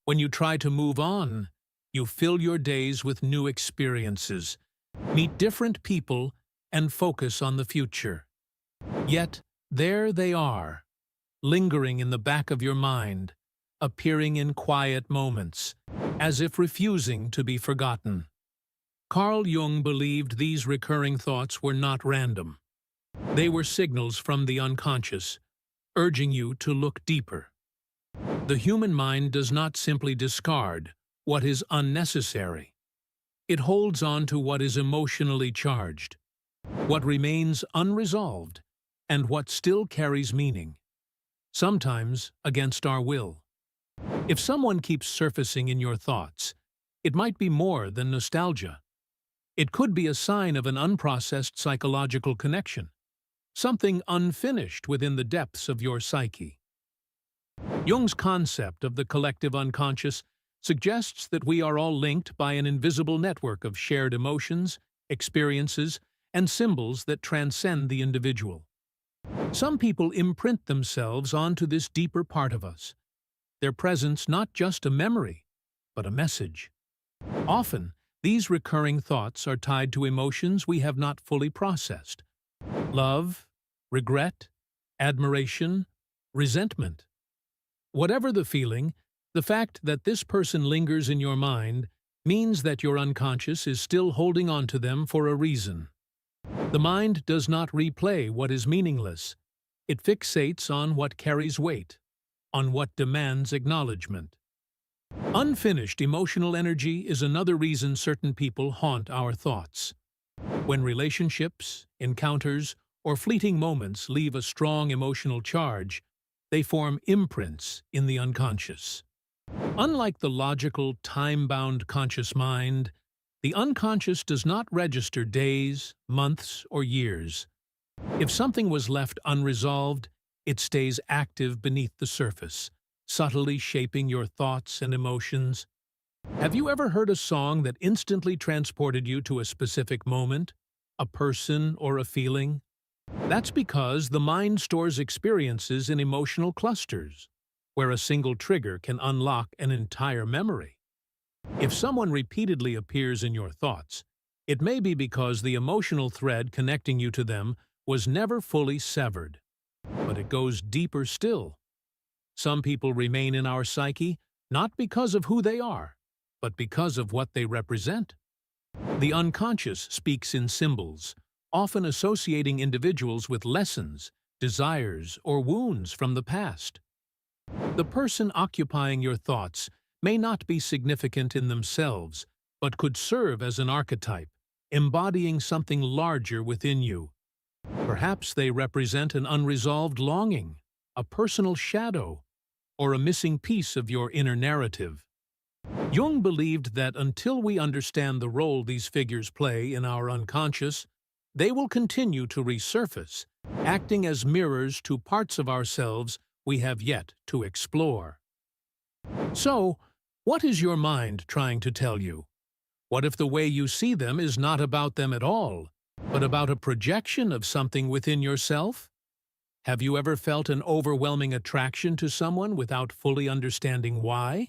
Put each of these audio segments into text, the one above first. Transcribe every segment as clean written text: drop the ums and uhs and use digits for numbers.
When you try to move on, you fill your days with new experiences, meet different people, and focus on the future. Yet, there they are, lingering in the back of your mind, appearing in quiet moments, as if refusing to be forgotten. Carl Jung believed these recurring thoughts were not random. They were signals from the unconscious, urging you to look deeper. The human mind does not simply discard what is unnecessary. It holds on to what is emotionally charged, what remains unresolved, and what still carries meaning, sometimes against our will. If someone keeps surfacing in your thoughts, it might be more than nostalgia. It could be a sign of an unprocessed psychological connection, something unfinished within the depths of your psyche. Jung's concept of the collective unconscious suggests that we are all linked by an invisible network of shared emotions, experiences, and symbols that transcend the individual. Some people imprint themselves onto this deeper part of us, their presence not just a memory, but a message. Often, these recurring thoughts are tied to emotions we have not fully processed: love, regret, admiration, resentment. Whatever the feeling, the fact that this person lingers in your mind means that your unconscious is still holding on to them for a reason. The mind does not replay what is meaningless. It fixates on what carries weight, on what demands acknowledgement. Unfinished emotional energy is another reason certain people haunt our thoughts. When relationships, encounters, or fleeting moments leave a strong emotional charge, they form imprints in the unconscious. Unlike the logical, time-bound conscious mind, the unconscious does not register days, months, or years. If something was left unresolved, it stays active beneath the surface, subtly shaping your thoughts and emotions. Have you ever heard a song that instantly transported you to a specific moment, a person, or a feeling? That's because the mind stores experiences in emotional clusters, where a single trigger can unlock an entire memory. If someone repeatedly appears in your thoughts, it may be because the emotional thread connecting you to them was never fully severed. But it goes deeper still. Some people remain in our psyche not because of who they are, but because of what they represent. The unconscious speaks in symbols, often associating individuals with lessons, desires, or wounds from the past. The person occupying your thoughts may not be significant in themselves, but could serve as an archetype, embodying something larger within you. Perhaps they represent an unresolved longing, a personal shadow, or a missing piece of your inner narrative. Jung believed that until we understand the role these figures play in our unconscious, they will continue to resurface, acting as mirrors to parts of ourselves we have yet to explore. So, what is your mind trying to tell you? What if the way you see them is not about them at all, but about a projection of something within yourself? Have you ever felt an overwhelming attraction to someone without fully understanding why?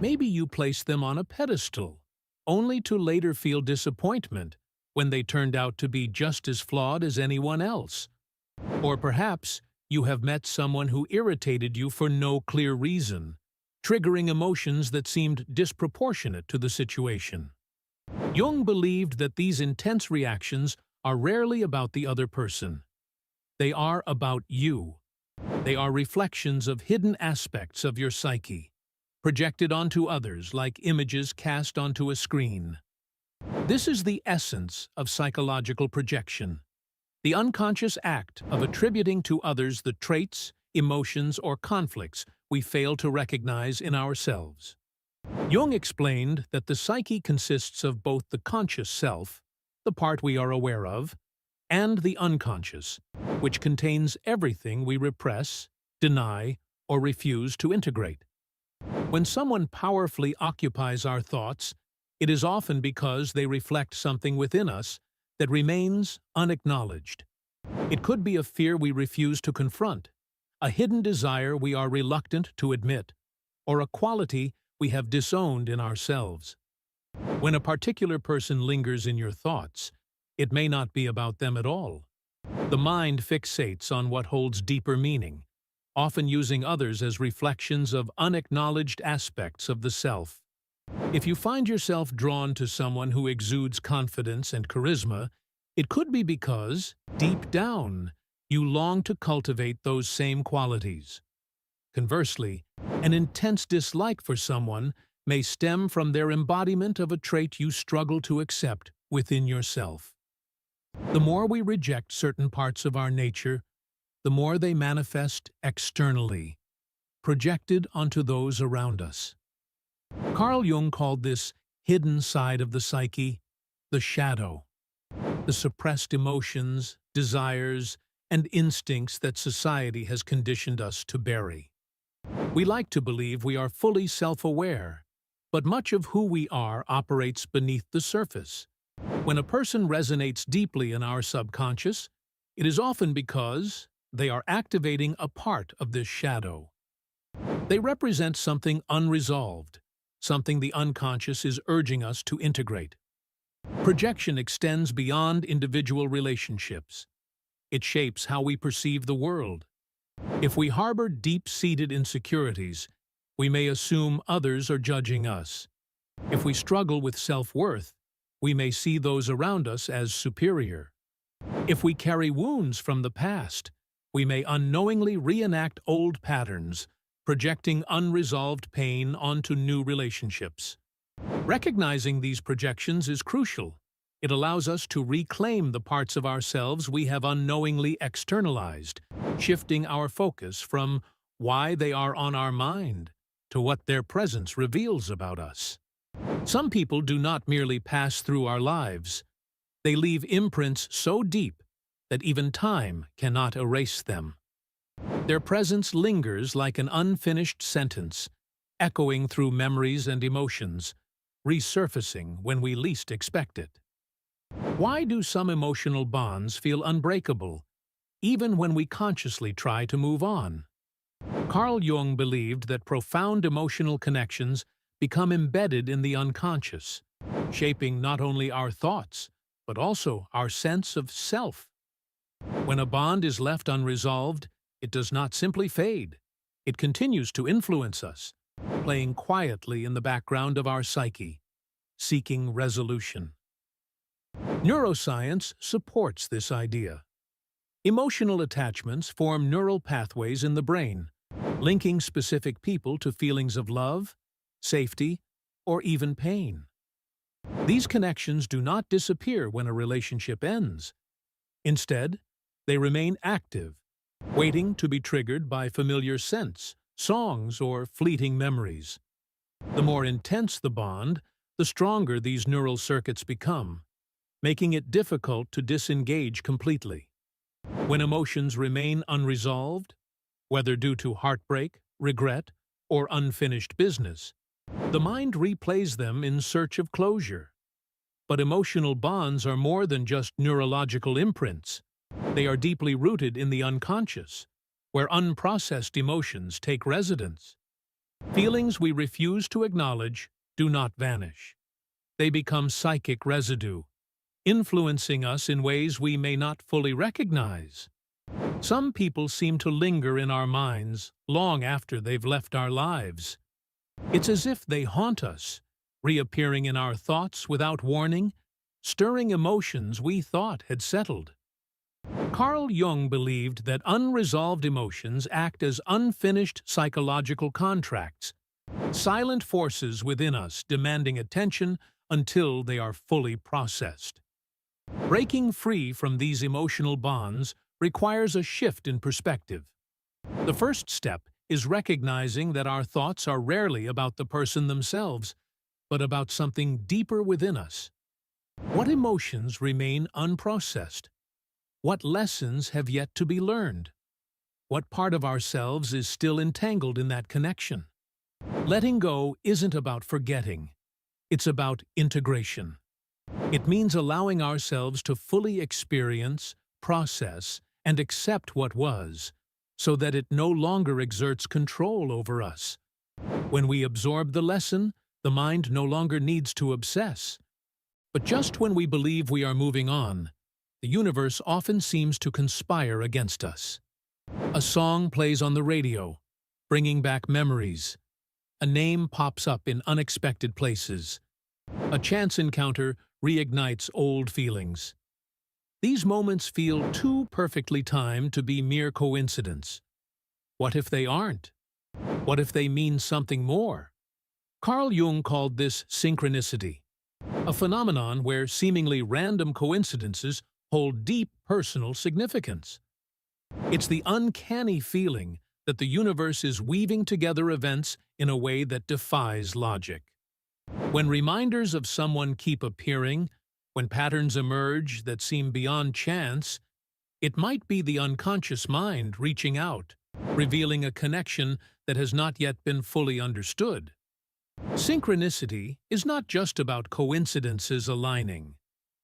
Maybe you placed them on a pedestal, only to later feel disappointment when they turned out to be just as flawed as anyone else. Or perhaps you have met someone who irritated you for no clear reason, triggering emotions that seemed disproportionate to the situation. Jung believed that these intense reactions are rarely about the other person. They are about you. They are reflections of hidden aspects of your psyche, projected onto others like images cast onto a screen. This is the essence of psychological projection, the unconscious act of attributing to others the traits, emotions, or conflicts we fail to recognize in ourselves. Jung explained that the psyche consists of both the conscious self, the part we are aware of, and the unconscious, which contains everything we repress, deny, or refuse to integrate. When someone powerfully occupies our thoughts, it is often because they reflect something within us that remains unacknowledged. It could be a fear we refuse to confront, a hidden desire we are reluctant to admit, or a quality we have disowned in ourselves. When a particular person lingers in your thoughts, it may not be about them at all. The mind fixates on what holds deeper meaning, often using others as reflections of unacknowledged aspects of the self. If you find yourself drawn to someone who exudes confidence and charisma, it could be because, deep down, you long to cultivate those same qualities. Conversely, an intense dislike for someone may stem from their embodiment of a trait you struggle to accept within yourself. The more we reject certain parts of our nature, the more they manifest externally, projected onto those around us. Carl Jung called this hidden side of the psyche the shadow, the suppressed emotions, desires, and instincts that society has conditioned us to bury. We like to believe we are fully self-aware, but much of who we are operates beneath the surface. When a person resonates deeply in our subconscious, it is often because they are activating a part of this shadow. They represent something unresolved, something the unconscious is urging us to integrate. Projection extends beyond individual relationships. It shapes how we perceive the world. If we harbor deep-seated insecurities, we may assume others are judging us. If we struggle with self-worth, we may see those around us as superior. If we carry wounds from the past, we may unknowingly reenact old patterns, projecting unresolved pain onto new relationships. Recognizing these projections is crucial. It allows us to reclaim the parts of ourselves we have unknowingly externalized, shifting our focus from why they are on our mind to what their presence reveals about us. Some people do not merely pass through our lives. They leave imprints so deep that even time cannot erase them. Their presence lingers like an unfinished sentence, echoing through memories and emotions, resurfacing when we least expect it. Why do some emotional bonds feel unbreakable, even when we consciously try to move on? Carl Jung believed that profound emotional connections become embedded in the unconscious, shaping not only our thoughts, but also our sense of self. When a bond is left unresolved, it does not simply fade. It continues to influence us, playing quietly in the background of our psyche, seeking resolution. Neuroscience supports this idea. Emotional attachments form neural pathways in the brain, linking specific people to feelings of love, safety, or even pain. These connections do not disappear when a relationship ends. Instead, they remain active, waiting to be triggered by familiar scents, songs, or fleeting memories. The more intense the bond, the stronger these neural circuits become, making it difficult to disengage completely. When emotions remain unresolved, whether due to heartbreak, regret, or unfinished business, the mind replays them in search of closure. But emotional bonds are more than just neurological imprints. They are deeply rooted in the unconscious, where unprocessed emotions take residence. Feelings we refuse to acknowledge do not vanish. They become psychic residue, influencing us in ways we may not fully recognize. Some people seem to linger in our minds long after they've left our lives. It's as if they haunt us, reappearing in our thoughts without warning, stirring emotions we thought had settled. Carl Jung believed that unresolved emotions act as unfinished psychological contracts, silent forces within us demanding attention until they are fully processed. Breaking free from these emotional bonds requires a shift in perspective. The first step is recognizing that our thoughts are rarely about the person themselves, but about something deeper within us. What emotions remain unprocessed? What lessons have yet to be learned? What part of ourselves is still entangled in that connection? Letting go isn't about forgetting. It's about integration. It means allowing ourselves to fully experience, process, and accept what was, so that it no longer exerts control over us. When we absorb the lesson, the mind no longer needs to obsess. But just when we believe we are moving on, the universe often seems to conspire against us. A song plays on the radio, bringing back memories. A name pops up in unexpected places. A chance encounter reignites old feelings. These moments feel too perfectly timed to be mere coincidence. What if they aren't? What if they mean something more? Carl Jung called this synchronicity, a phenomenon where seemingly random coincidences hold deep personal significance. It's the uncanny feeling that the universe is weaving together events in a way that defies logic. When reminders of someone keep appearing, when patterns emerge that seem beyond chance, it might be the unconscious mind reaching out, revealing a connection that has not yet been fully understood. Synchronicity is not just about coincidences aligning.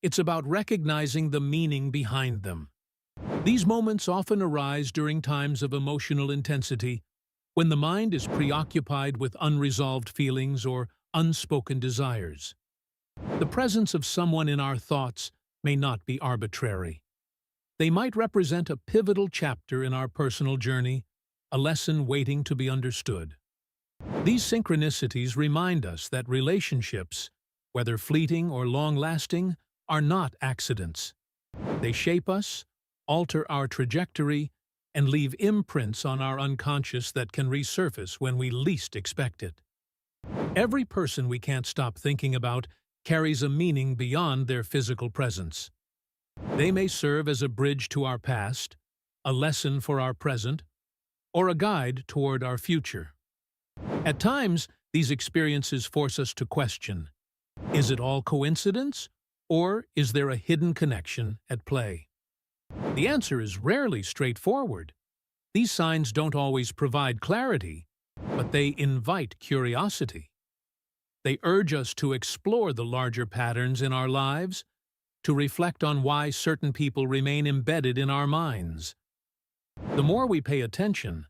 It's about recognizing the meaning behind them. These moments often arise during times of emotional intensity, when the mind is preoccupied with unresolved feelings or unspoken desires. The presence of someone in our thoughts may not be arbitrary. They might represent a pivotal chapter in our personal journey, a lesson waiting to be understood. These synchronicities remind us that relationships, whether fleeting or long-lasting, are not accidents. They shape us, alter our trajectory, and leave imprints on our unconscious that can resurface when we least expect it. Every person we can't stop thinking about carries a meaning beyond their physical presence. They may serve as a bridge to our past, a lesson for our present, or a guide toward our future. At times, these experiences force us to question, is it all coincidence, or is there a hidden connection at play? The answer is rarely straightforward. These signs don't always provide clarity, but they invite curiosity. They urge us to explore the larger patterns in our lives, to reflect on why certain people remain embedded in our minds. The more we pay attention,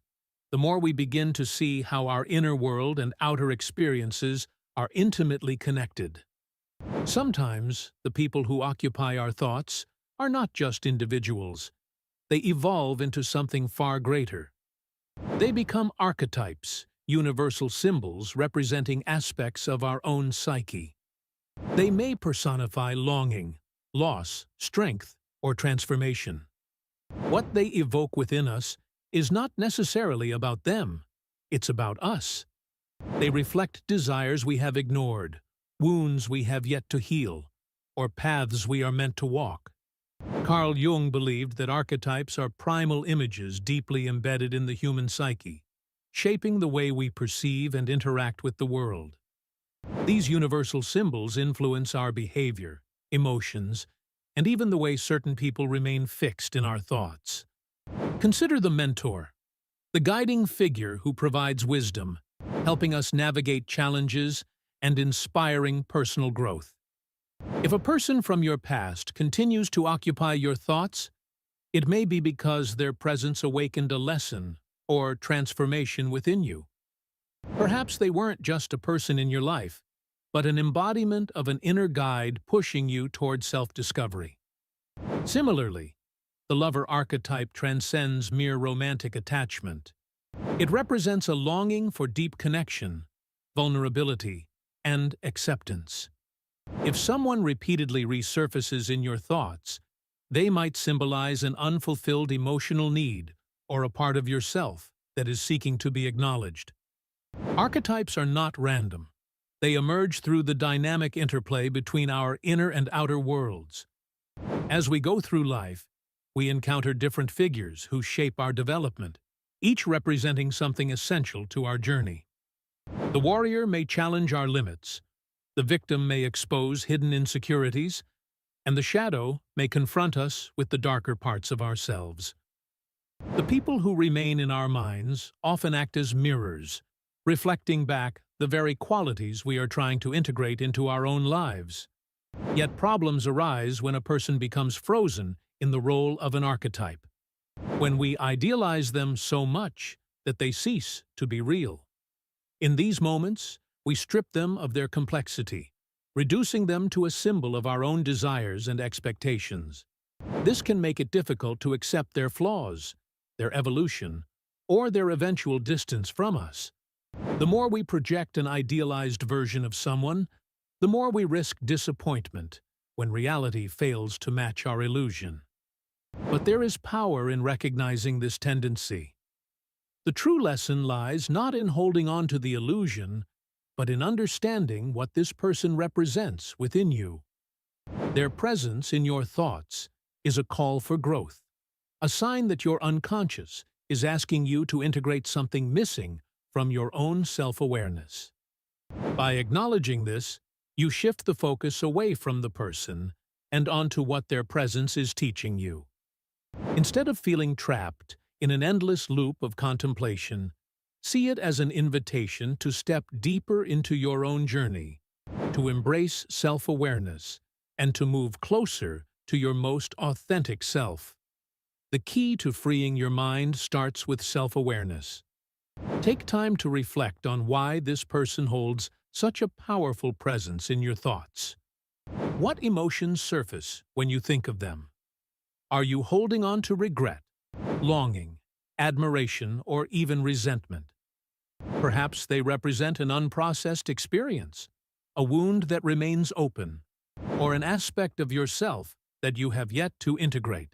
the more we begin to see how our inner world and outer experiences are intimately connected. Sometimes, the people who occupy our thoughts are not just individuals. They evolve into something far greater. They become archetypes, universal symbols representing aspects of our own psyche. They may personify longing, loss, strength, or transformation. What they evoke within us is not necessarily about them, it's about us. They reflect desires we have ignored, wounds we have yet to heal, or paths we are meant to walk. Carl Jung believed that archetypes are primal images deeply embedded in the human psyche, shaping the way we perceive and interact with the world. These universal symbols influence our behavior, emotions, and even the way certain people remain fixed in our thoughts. Consider the mentor, the guiding figure who provides wisdom, helping us navigate challenges and inspiring personal growth. If a person from your past continues to occupy your thoughts, it may be because their presence awakened a lesson or transformation within you. Perhaps they weren't just a person in your life, but an embodiment of an inner guide pushing you toward self-discovery. Similarly, the lover archetype transcends mere romantic attachment. It represents a longing for deep connection, vulnerability, and acceptance. If someone repeatedly resurfaces in your thoughts, they might symbolize an unfulfilled emotional need or a part of yourself that is seeking to be acknowledged. Archetypes are not random. They emerge through the dynamic interplay between our inner and outer worlds. As we go through life, we encounter different figures who shape our development, each representing something essential to our journey. The warrior may challenge our limits, the victim may expose hidden insecurities, and the shadow may confront us with the darker parts of ourselves. The people who remain in our minds often act as mirrors, reflecting back the very qualities we are trying to integrate into our own lives. Yet problems arise when a person becomes frozen in the role of an archetype, when we idealize them so much that they cease to be real. In these moments, we strip them of their complexity, reducing them to a symbol of our own desires and expectations. This can make it difficult to accept their flaws, their evolution, or their eventual distance from us. The more we project an idealized version of someone, the more we risk disappointment when reality fails to match our illusion. But there is power in recognizing this tendency. The true lesson lies not in holding on to the illusion, but in understanding what this person represents within you. Their presence in your thoughts is a call for growth, a sign that your unconscious is asking you to integrate something missing from your own self-awareness. By acknowledging this, you shift the focus away from the person and onto what their presence is teaching you. Instead of feeling trapped in an endless loop of contemplation, see it as an invitation to step deeper into your own journey, to embrace self-awareness, and to move closer to your most authentic self. The key to freeing your mind starts with self-awareness. Take time to reflect on why this person holds such a powerful presence in your thoughts. What emotions surface when you think of them? Are you holding on to regret, longing, admiration, or even resentment? Perhaps they represent an unprocessed experience, a wound that remains open, or an aspect of yourself that you have yet to integrate.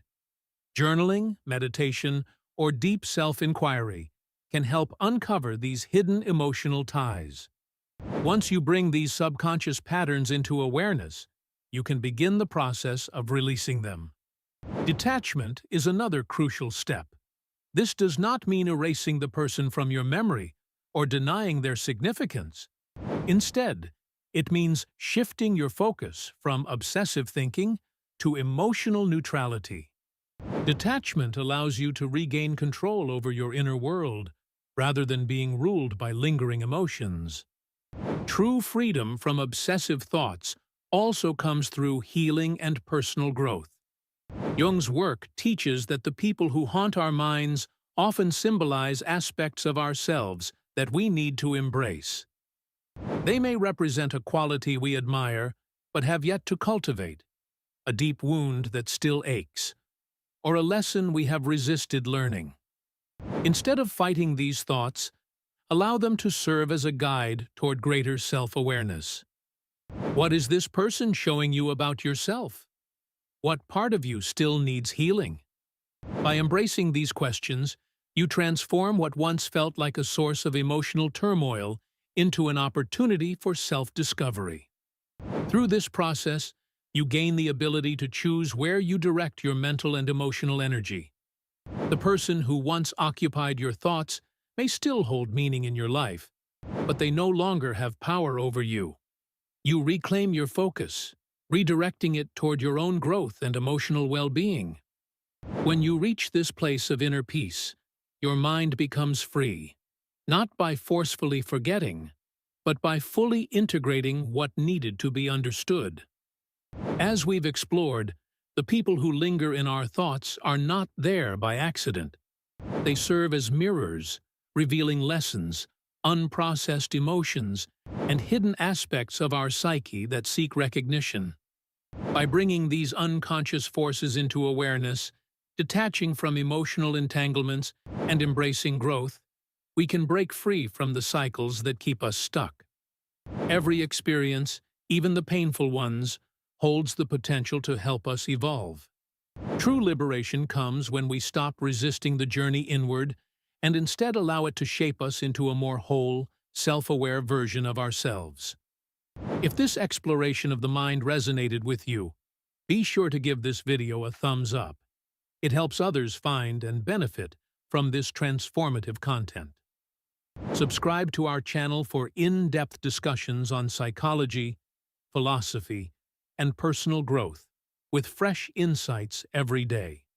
Journaling, meditation, or deep self-inquiry can help uncover these hidden emotional ties. Once you bring these subconscious patterns into awareness, you can begin the process of releasing them. Detachment is another crucial step. This does not mean erasing the person from your memory or denying their significance. Instead, it means shifting your focus from obsessive thinking to emotional neutrality. Detachment allows you to regain control over your inner world rather than being ruled by lingering emotions. True freedom from obsessive thoughts also comes through healing and personal growth. Jung's work teaches that the people who haunt our minds often symbolize aspects of ourselves that we need to embrace. They may represent a quality we admire but have yet to cultivate, a deep wound that still aches, or a lesson we have resisted learning. Instead of fighting these thoughts, allow them to serve as a guide toward greater self-awareness. What is this person showing you about yourself? What part of you still needs healing? By embracing these questions, you transform what once felt like a source of emotional turmoil into an opportunity for self-discovery. Through this process, you gain the ability to choose where you direct your mental and emotional energy. The person who once occupied your thoughts may still hold meaning in your life, but they no longer have power over you. You reclaim your focus, redirecting it toward your own growth and emotional well-being. When you reach this place of inner peace, your mind becomes free, not by forcefully forgetting, but by fully integrating what needed to be understood. As we've explored, the people who linger in our thoughts are not there by accident. They serve as mirrors, revealing lessons, unprocessed emotions, and hidden aspects of our psyche that seek recognition. By bringing these unconscious forces into awareness, detaching from emotional entanglements, and embracing growth, we can break free from the cycles that keep us stuck. Every experience, even the painful ones, holds the potential to help us evolve. True liberation comes when we stop resisting the journey inward and instead allow it to shape us into a more whole, self-aware version of ourselves. If this exploration of the mind resonated with you, be sure to give this video a thumbs up. It helps others find and benefit from this transformative content. Subscribe to our channel for in-depth discussions on psychology, philosophy, and personal growth, with fresh insights every day.